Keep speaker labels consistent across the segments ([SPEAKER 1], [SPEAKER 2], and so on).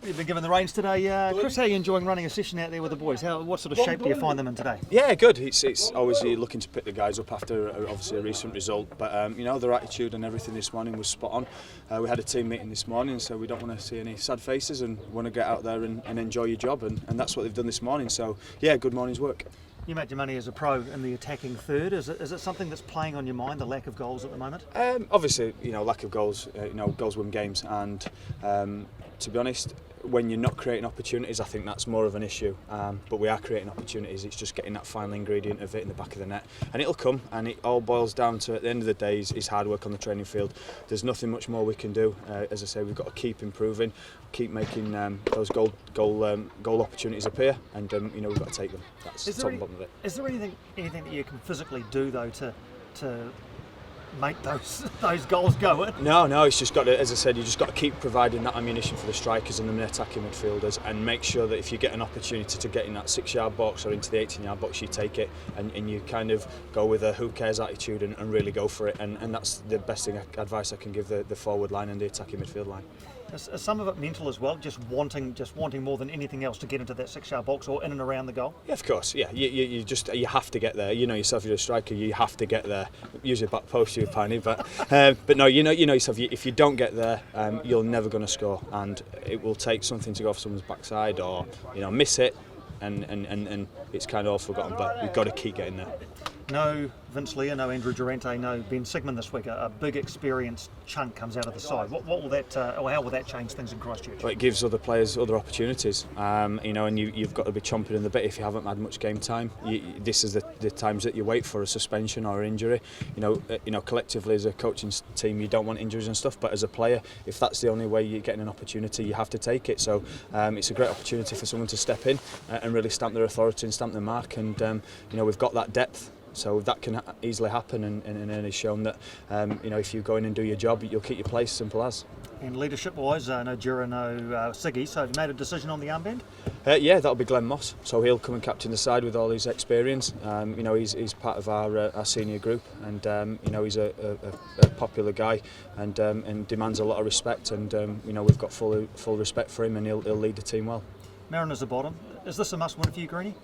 [SPEAKER 1] You've been given the reins today. Chris, how are you enjoying running a session out there with the boys? What sort of shape do you find them in today?
[SPEAKER 2] Yeah, good. It's always looking to pick the guys up after obviously a recent result, but their attitude and everything this morning was spot on. We had a team meeting this morning, so we don't want to see any sad faces and want to get out there and enjoy your job, and that's what they've done this morning. So yeah, good morning's work.
[SPEAKER 1] You made your money as a pro in the attacking third. Is it something that's playing on your mind, the lack of goals at the moment?
[SPEAKER 2] Obviously, lack of goals. Goals win games, and to be honest, when you're not creating opportunities, I think that's more of an issue. But we are creating opportunities. It's just getting that final ingredient of it in the back of the net, and it'll come. And it all boils down to, at the end of the day, is hard work on the training field. There's nothing much more we can do. As I say, we've got to keep improving, keep making those goal opportunities appear, and we've got to take them. That's the top and bottom of it.
[SPEAKER 1] Is there anything that you can physically do though to make those goals go in?
[SPEAKER 2] No, it's just got to, as I said, you just got to keep providing that ammunition for the strikers and the attacking midfielders, and make sure that if you get an opportunity to get in that 6-yard box or into the 18-yard box, you take it, and you kind of go with a who cares attitude and really go for it, and that's the best advice I can give the forward line and the attacking midfield line.
[SPEAKER 1] Is some of it mental as well, just wanting more than anything else to get into that 6-yard box or in and around the goal?
[SPEAKER 2] Yeah, of course. Yeah, you have to get there. You know yourself, you're a striker. You have to get there. Usually back post, you're Piney, but no, you know yourself. If you don't get there, you're never going to score, and it will take something to go off someone's backside or miss it, and it's kind of all forgotten. But we've got to keep getting there.
[SPEAKER 1] No Vince Leah, no Andrew Durante, no Ben Sigmund this week. A big experienced chunk comes out of the side. What will that, or how will that change things in Christchurch?
[SPEAKER 2] Well, it gives other players other opportunities, and you've got to be chomping in the bit if you haven't had much game time. This is the times that you wait for a suspension or injury. Collectively as a coaching team, you don't want injuries and stuff, but as a player, if that's the only way you're getting an opportunity, you have to take it. So it's a great opportunity for someone to step in and really stamp their authority and stamp their mark, and we've got that depth. So that can easily happen, and it's shown that if you go in and do your job, you'll keep your place, simple as.
[SPEAKER 1] And leadership-wise, no Jura, no Siggy, so have you made a decision on the armband?
[SPEAKER 2] Yeah, that'll be Glenn Moss. So he'll come and captain the side with all his experience. He's part of our senior group, and he's a popular guy, and demands a lot of respect. And we've got full respect for him, and he'll lead the team well.
[SPEAKER 1] Mariners are bottom. Is this a must-win for you, Greenie?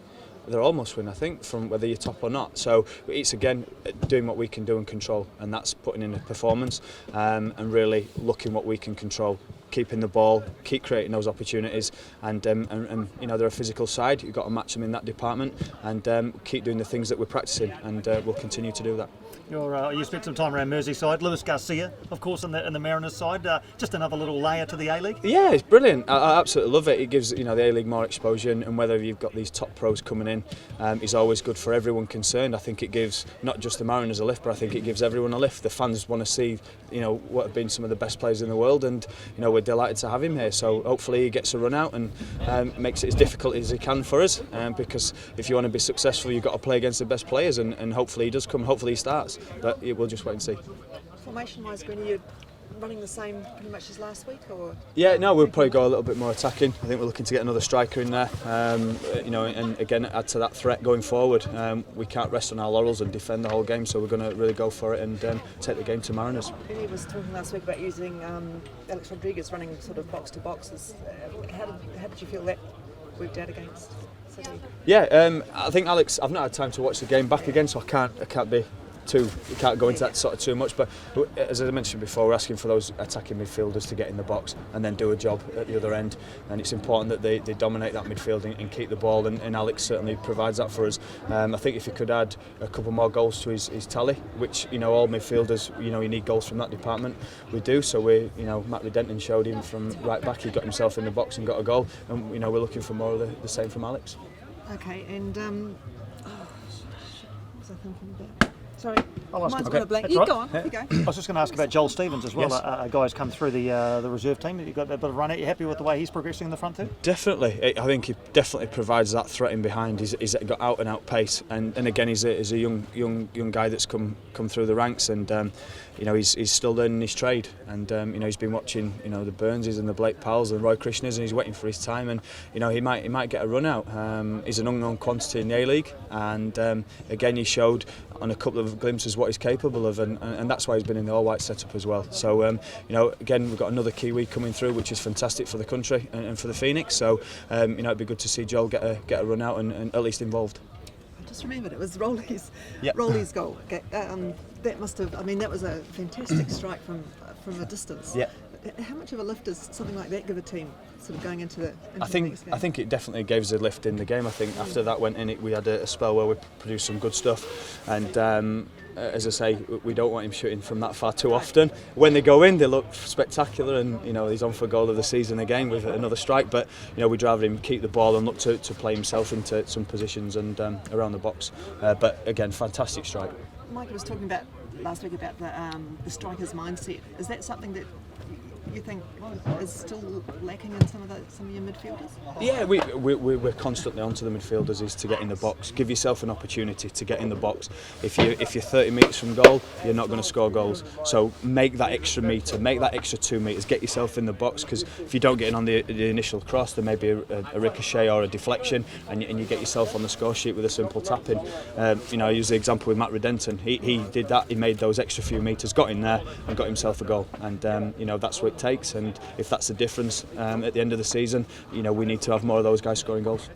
[SPEAKER 2] They're all must win, I think, from whether you're top or not. So it's again doing what we can do and control, and that's putting in a performance and really looking what we can control, keeping the ball, keep creating those opportunities, and they're a physical side. You've got to match them in that department, and keep doing the things that we're practicing, and we'll continue to do that.
[SPEAKER 1] You spent some time around Merseyside. Lewis Garcia, of course, in the Mariners side. Just another little layer to the A-League.
[SPEAKER 2] Yeah, it's brilliant. I absolutely love it. It gives the A-League more exposure, and whether you've got these top pros coming in is always good for everyone concerned. I think it gives not just the Mariners a lift, but I think it gives everyone a lift. The fans want to see what have been some of the best players in the world, and we're delighted to have him here. So hopefully he gets a run out and makes it as difficult as he can for us, because if you want to be successful, you've got to play against the best players, and hopefully he does come, hopefully he starts, but we'll just wait and see.
[SPEAKER 3] Formation-wise, Greenie, you're running the same pretty much as last week, or?
[SPEAKER 2] Yeah, no, we'll probably go a little bit more attacking. I think we're looking to get another striker in there, and again add to that threat going forward. We can't rest on our laurels and defend the whole game, so we're going to really go for it and take the game to Mariners.
[SPEAKER 3] Greenie was talking last week about using Alex Rodriguez running sort of box to boxes. How did you feel that worked out against City?
[SPEAKER 2] Yeah, I think Alex. I've not had time to watch the game back again, so I can't go into that sort of too much, but as I mentioned before, we're asking for those attacking midfielders to get in the box and then do a job at the other end, and it's important that they dominate that midfield and keep the ball, and Alex certainly provides that for us. I think if he could add a couple more goals to his tally, which all midfielders, you need goals from that department, we do. So Matt Redenton showed him from right back, he got himself in the box and got a goal, and we're looking for more of the same from Alex.
[SPEAKER 3] Okay, and what was I thinking about? Sorry,
[SPEAKER 1] I'll ask
[SPEAKER 3] mine's
[SPEAKER 1] okay.
[SPEAKER 3] gone a blank.
[SPEAKER 1] That's
[SPEAKER 3] You
[SPEAKER 1] right.
[SPEAKER 3] go on, you go.
[SPEAKER 1] I was just going to ask about Joel Stevens as well.
[SPEAKER 2] Yes.
[SPEAKER 1] A guy's come through the reserve team. You got a bit of run out. You happy with the way he's progressing in the front too?
[SPEAKER 2] Definitely, I think he definitely provides that threat in behind. He's got out and out pace, and again he's a young guy that's come through the ranks, and he's still learning his trade, and he's been watching the Burnses and the Blake Powells and Roy Krishnas, and he's waiting for his time, and he might get a run out. He's an unknown quantity in the A-League, and again he showed on a couple of glimpses what he's capable of, and that's why he's been in the all-white setup as well. So again, we've got another Kiwi coming through, which is fantastic for the country and for the Phoenix. So it'd be good to see Joel get a run out and at least involved.
[SPEAKER 3] I just remembered it was Rolly's
[SPEAKER 2] Yep.
[SPEAKER 3] Rolly's goal. That must have. I mean, that was a fantastic strike from a distance.
[SPEAKER 2] Yeah.
[SPEAKER 3] How much of a lift does something like that give a team, sort of going into the next game?
[SPEAKER 2] I think it definitely gave us a lift in the game. I think after that went in, we had a spell where we produced some good stuff, and as I say, we don't want him shooting from that far too often. When they go in, they look spectacular, and he's on for goal of the season again with another strike. But we'd rather him keep the ball and look to play himself into some positions and around the box. But again, fantastic strike.
[SPEAKER 3] Mike was talking about last week about the striker's mindset. Is that something that you think is still lacking in some of your midfielders?
[SPEAKER 2] Yeah, we're constantly onto the midfielders is to get in the box. Give yourself an opportunity to get in the box. If you're 30 metres from goal, you're not going to score goals. So make that extra metre, make that extra 2 metres, get yourself in the box, because if you don't get in on the initial cross, there may be a ricochet or a deflection, and you get yourself on the score sheet with a simple tapping. I use the example with Matt Redenton. He did that. He made those extra few metres, got in there, and got himself a goal. And that's what it takes. And if that's the difference at the end of the season, we need to have more of those guys scoring goals.